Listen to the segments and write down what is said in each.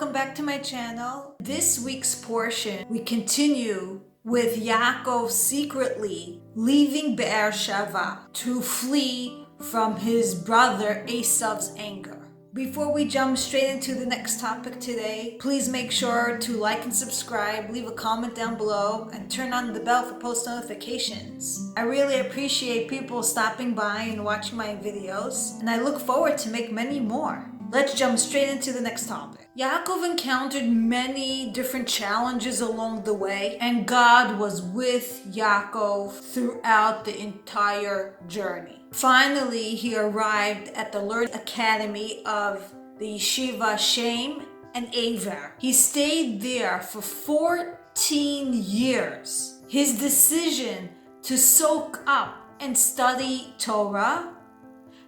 welcome back to my channel. This week's portion, we continue with Yaakov secretly leaving Be'er-Sheva to flee from his brother Esav's anger. Before we jump straight into the next topic today, please make sure to like and subscribe, leave a comment down below, and turn on the bell for post notifications. I really appreciate people stopping by and watching my videos, and I look forward to make many more. Let's jump straight into the next topic. Yaakov encountered many different challenges along the way, and God was with Yaakov throughout the entire journey. Finally, he arrived at the Learning Academy of the Yeshiva Shem and Aver. He stayed there for 14 years. His decision to soak up and study Torah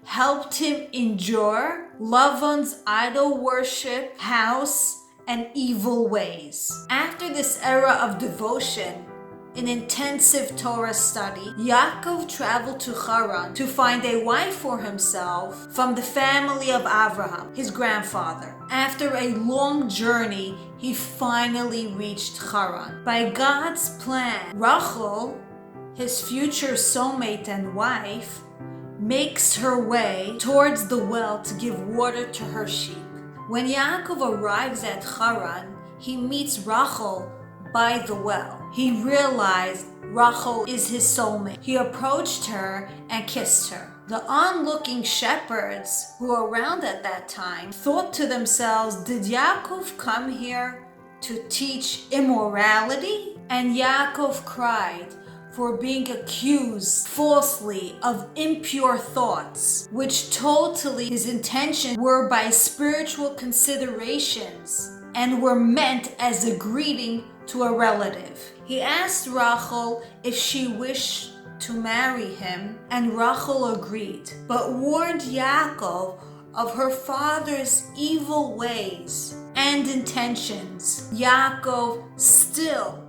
helped him endure Lavan's idol worship, house, and evil ways. After this era of devotion and intensive Torah study, Yaakov traveled to Haran to find a wife for himself from the family of Abraham, his grandfather. After a long journey, he finally reached Haran. By God's plan, Rachel, his future soulmate and wife, makes her way towards the well to give water to her sheep. When Yaakov arrives at Haran, he meets Rachel by the well. He realized Rachel is his soulmate. He approached her and kissed her. The onlooking shepherds who were around at that time thought to themselves, did Yaakov come here to teach immorality? And Yaakov cried for being accused falsely of impure thoughts, which totally his intentions were by spiritual considerations and were meant as a greeting to a relative. He asked Rachel if she wished to marry him, and Rachel agreed, but warned Yaakov of her father's evil ways and intentions. Yaakov still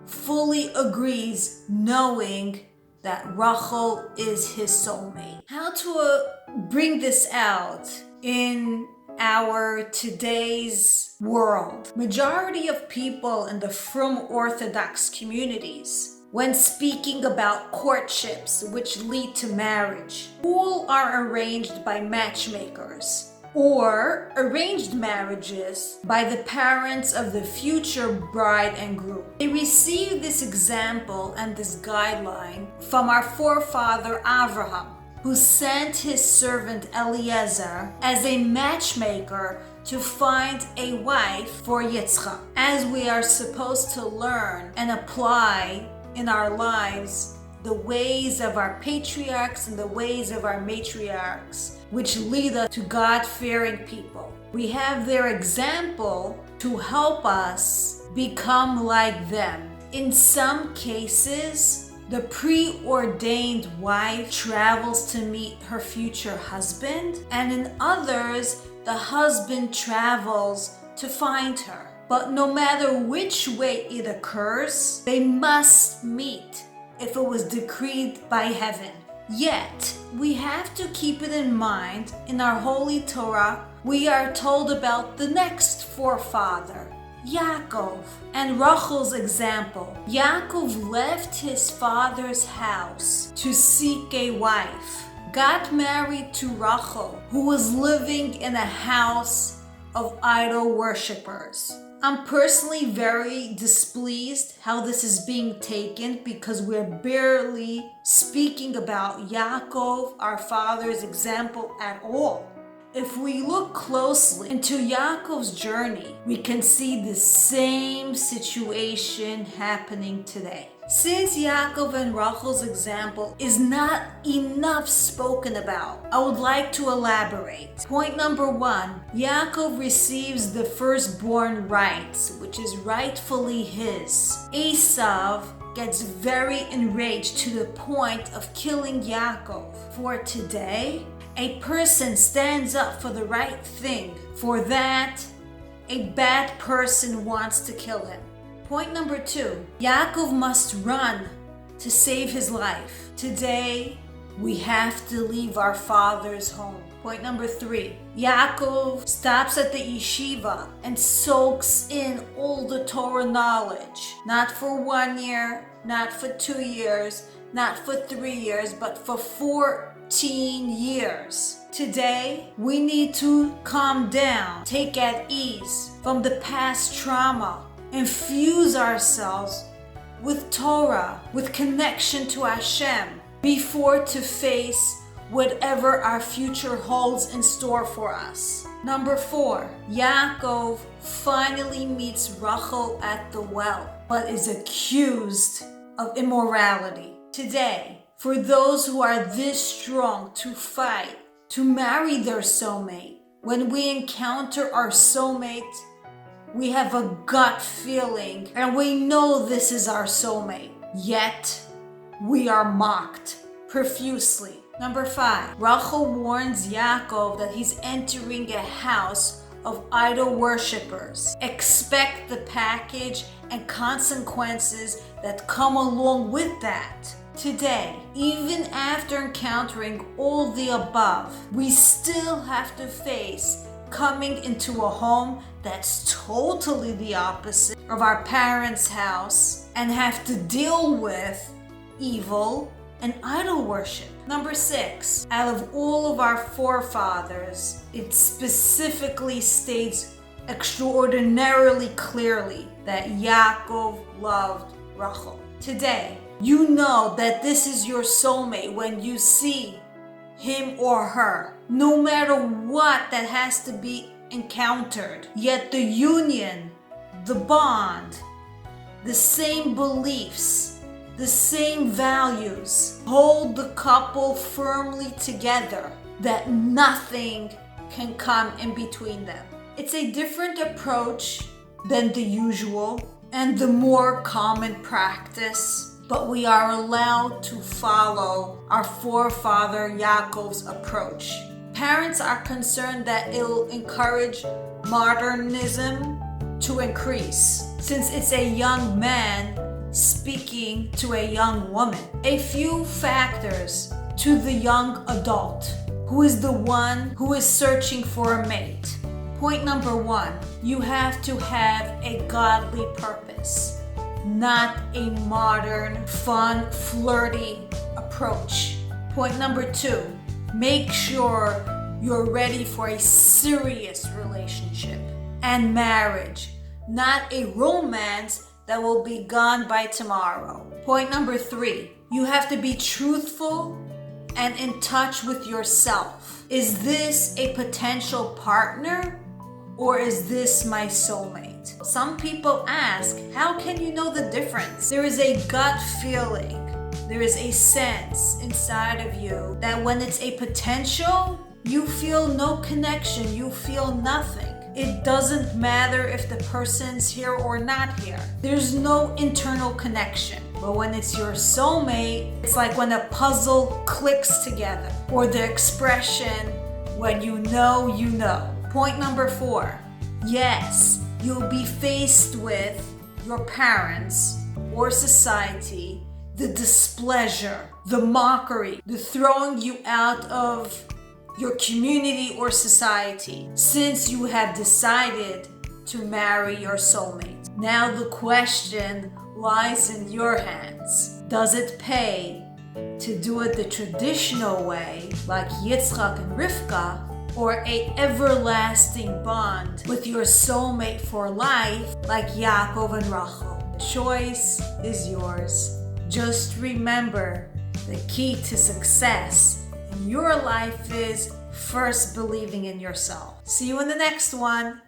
fully agrees, knowing that Rachel is his soulmate. How to bring this out in our today's world? Majority of people in the frum Orthodox communities, when speaking about courtships which lead to marriage, all are arranged by matchmakers, or arranged marriages by the parents of the future bride and groom. They received this example and this guideline from our forefather Abraham, who sent his servant Eliezer as a matchmaker to find a wife for Yitzchak. As we are supposed to learn and apply in our lives the ways of our patriarchs and the ways of our matriarchs, which lead us to God-fearing people. We have their example to help us become like them. In some cases, the preordained wife travels to meet her future husband, and in others, the husband travels to find her. But no matter which way it occurs, they must meet if it was decreed by heaven. Yet, we have to keep it in mind, in our Holy Torah, we are told about the next forefather, Yaakov, and Rachel's example. Yaakov left his father's house to seek a wife, got married to Rachel, who was living in a house of idol worshippers. I'm personally very displeased how this is being taken, because we're barely speaking about Yaakov, our father's example at all. If we look closely into Yaakov's journey, we can see the same situation happening today. Since Yaakov and Rachel's example is not enough spoken about, I would like to elaborate. Point number one, Yaakov receives the firstborn rights, which is rightfully his. Esav gets very enraged to the point of killing Yaakov. For today, a person stands up for the right thing. For that, a bad person wants to kill him. Point number two, Yaakov must run to save his life. Today, we have to leave our father's home. Point number 3, Yaakov stops at the yeshiva and soaks in all the Torah knowledge. Not for 1 year, not for 2 years, not for 3 years, but for 14 years. Today, we need to calm down, take at ease from the past trauma, infuse ourselves with Torah, with connection to Hashem, before to face whatever our future holds in store for us. Number 4, Yaakov finally meets Rachel at the well, but is accused of immorality. Today, for those who are this strong to fight, to marry their soulmate, when we encounter our soulmate, we have a gut feeling and we know this is our soulmate, yet we are mocked profusely. Number 5, Rachel warns Yaakov that he's entering a house of idol worshippers. Expect the package and consequences that come along with that. Today, even after encountering all the above, we still have to face coming into a home that's totally the opposite of our parents' house and have to deal with evil and idol worship. Number 6, out of all of our forefathers, it specifically states extraordinarily clearly that Yaakov loved Rachel. Today, you know that this is your soulmate when you see him or her, no matter what that has to be encountered. Yet the union, the bond, the same beliefs, the same values hold the couple firmly together, that nothing can come in between them. It's a different approach than the usual and the more common practice, but we are allowed to follow our forefather Yaakov's approach. Parents are concerned that it'll encourage modernism to increase, since it's a young man speaking to a young woman. A few factors to the young adult, who is the one who is searching for a mate. Point number 1, you have to have a godly purpose, not a modern, fun, flirty approach. Point number 2, make sure you're ready for a serious relationship and marriage, not a romance that will be gone by tomorrow. Point number 3, you have to be truthful and in touch with yourself. Is this a potential partner, or is this my soulmate? Some people ask, how can you know the difference? There is a gut feeling, there is a sense inside of you that when it's a potential, you feel no connection, you feel nothing. It doesn't matter if the person's here or not here. There's no internal connection. But when it's your soulmate, it's like when a puzzle clicks together, or the expression, when you know, you know. Point number 4, yes, you'll be faced with your parents or society, the displeasure, the mockery, the throwing you out of your community or society, since you have decided to marry your soulmate. Now the question lies in your hands. Does it pay to do it the traditional way, like Yitzchak and Rivka, or a everlasting bond with your soulmate for life, like Yaakov and Rachel? The choice is yours. Just remember, the key to success in your life is first believing in yourself. See you in the next one.